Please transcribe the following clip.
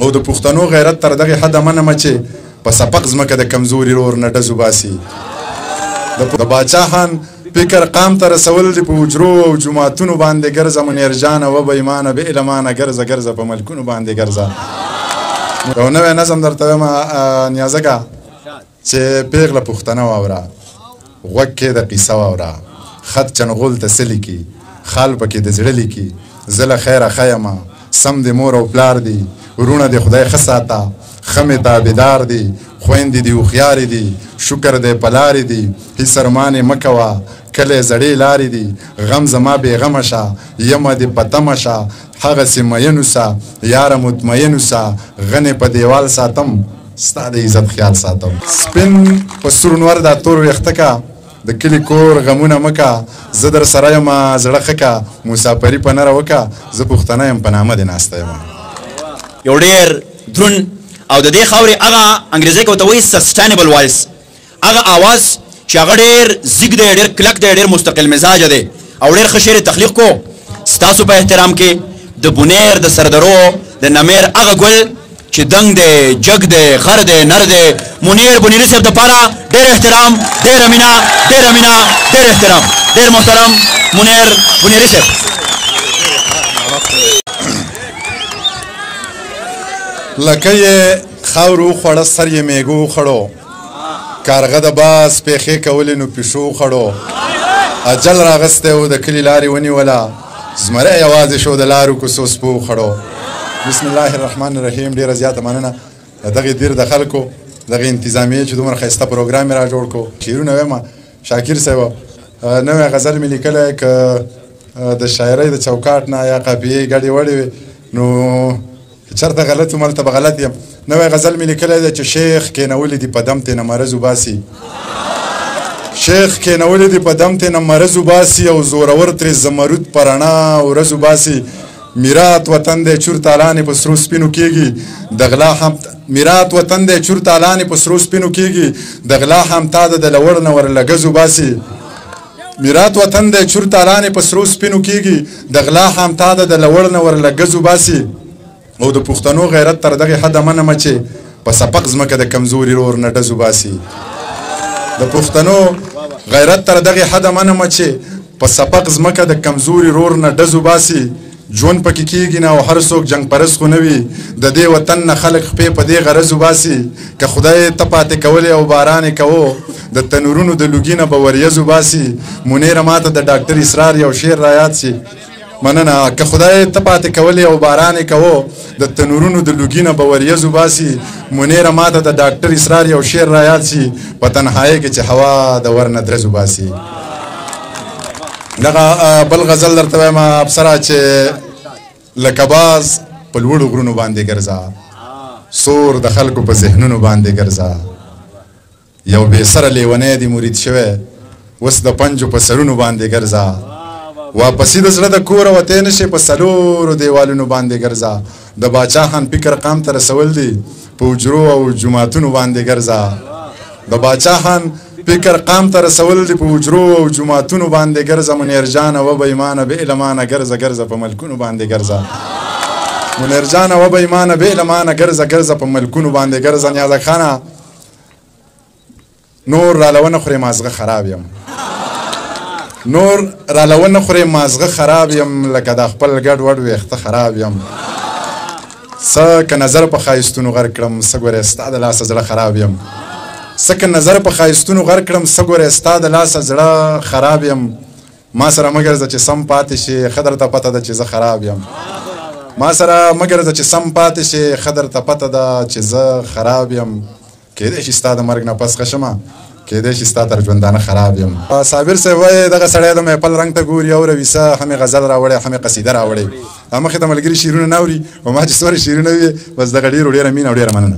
او د پښتنو غیرت تر دغه حده منمه چې په سپق ځمکه د کمزوري رور نه ډز وباسي. د باچا خان فکر قام ته رسول دي په حجرو او جوماتونو باندې ګرځه منیر جانه و به ایمانه به علمانه ګرځه ګرځه په ملکونو باندې ګرځه. یو نوی نظم درته وایم نیازکه چې پیغله پښتنه واوره، غوږ کې د قیصه واوره، خط چنغول ته څه لیکي، خال پکې د زړه لیکي، زه له خیره ښه یمه، سم د مور او پلار دي، ورونه د خدای ښه ساته، ښه مې تابعدار دي، خویندې دي هوښیارې دي، شکر دی په لارې دي، هېڅ ارمانې مه کوه، کلی زړې لارې دي، غم زما بېغمه شه، یمه دې په تمه شه، هغسې مین اوسه یاره مطمئن اوسه، غنې په دیوال ساتم ستا د عزت خیال ساتم. سپین په سور نور دا تور ویښته که د کلي کور غمونه مه که، زه در سره یمه زړه ښه که، مسافري په نره وکه، زه پښتنه یم په نامه دې ناسته یمه. یو ډېر دروند او د دې خاورې هغه انګریزي کې ورته وایي سسټینبل وایس، هغه آواز چې هغه ډېر زیږ دی، ډېر کلک دی، ډېر مستقل مزاجه دی او ډېر ښه شعر تخلیق کو. ستاسو په احترام کې د بونیر د سردرو د نمیر هغه ګل چې دنګ دی، جګ دی، غر دی، نر دی، منیر بونیري صاحب دپاره ډېر احترام، ډېره مینه، ډېره مینه، ډېر احترام. ډېر محترم منیر بونیري صاحب. لکه یې خاورو خوړه سر یې میږو خړو، کارغه د باز پیښې کولې نو پیشو خړو، اجل راغستی و د کلي لارې ونیوله، زمری یوازې شو د لارو کوڅو سپو خړو. بسم الله الرحمن الرحیم. ډېره زیاته مننه دغې دیر د خلکو دغې انتظامیې چې دومره ښایسته پروګرام یې را جوړ کړو. شعرونه ویمه شاکر صاحب نوی غزل مې لیکلی که د شاعرۍ د چوکاټ نه یا قافیې ګډې وړې وې نو چېرته غلط وم هلته به غلط یم. نوی غزل مې لیکلی دی چې شیخ کېنولي دي په دم تېنه مرض وباسي، شیخ کېنولي دي په دم تېنه مرض وباسي او زورور ترې زمرود په رڼا ورځ وباسي. میرات وطن دی چور تالانې په سرو سپینو کېږي، د غلا هم میرات وطن دی چور تالانې په سرو سپینو کېږي، د غلا هم تا د لوړ نه ورلګز وباسي. میرات وطن دی چور تالانې په سرو سپینو کېږي، د غلا هم تا د لوړ نه ورلګز وباسي. او د پښتنو غیرت تر دغې حده منمه چې په سپق ځمکه د کمزوري رور نه ډز وباسي. د پښتنو غیرت تر دغې حده منمه چې په سپق ځمکه د کمزوري رور نه ډز وباسي. ژوند پکې کېږي نه او هر څوک جنګ پرست خو نه وي، د دې وطن نه خلک خپې په دې غرض وباسي. که خدای ته پاتې کولې او باران یې کوو، د تنورونو د لوګي نه به وریځ وباسي. منیره ماته د ډاکټر اسرار یو شعر رایاد شي. مننه. که خدای ته پاتې کولې او باران یې کوو، د تنورونو د لوګي نه به وریځ وباسي. منیره ماته د ډاکټر اسرار یو شعر رایاد شي، په تنهایۍ کې چې هوا د ور نه درز وباسي. دغه بل غزل درته وایم ابصره چې لکه باز په لوړو غرونو باندې ګرځه، سور د خلکو په ذهنونو باندې ګرځه. یو بې سره لیونی دی مرید شوی، اوس د پنجو په سرونو باندې ګرځه. واپسې د زړه د کوره وتی نشي، په څلورو دیوالونو باندې ګرځه. د باچا خان فکر قام ته رسول دی، په حجرو او جوماتونو باندې ګرځه. د باچا خان فکر قام ته رسول دی، په حجرو او جوماتونو باندې ګرځه. منیر جانه و به ایمانه به علمانه ګرځه ګرځه په ملکونو باندې ګرځه. منیر جانه و به ایمانه به علمانه ګرځه ګرځه په ملکونو باندې ګرځه. نیازک خانه نور راله ونه خورې مازغه خراب یم، نور راله ونه خورې مازغه خراب یم، لکه د خپل ګډ وډ ویښته خراب یم. څه که نظر په ښایستونو غر کړم، څه ګورې ستا د لاسه زړه خراب یم. څه که نظر په ښایستونو غر کړم، څه ګورې ستا د لاسه زړه خراب یم. ما سره مه ګرځه چې سم پاتې شي، ښه درته پته ده چې زه خراب یم. ما سره مه ګرځه چې سم پاتې شي، ښه درته پته ده چې زه خراب یم. کېدای شي ستا د مرګ نه پس ښه شمه، کېدای شي ستا تر ژوندانه خراب یم. صابر صاحب وایي دغه سړی د محفل رنګ ته ګوري، اوروي څه هم یې غزل راوړی هم یې قصیده راوړی. مخې ته ملګري شعرونه نه اوري او ما چې څومره شعرونه وي بس دغه ډېره مینه او ډېره مننه.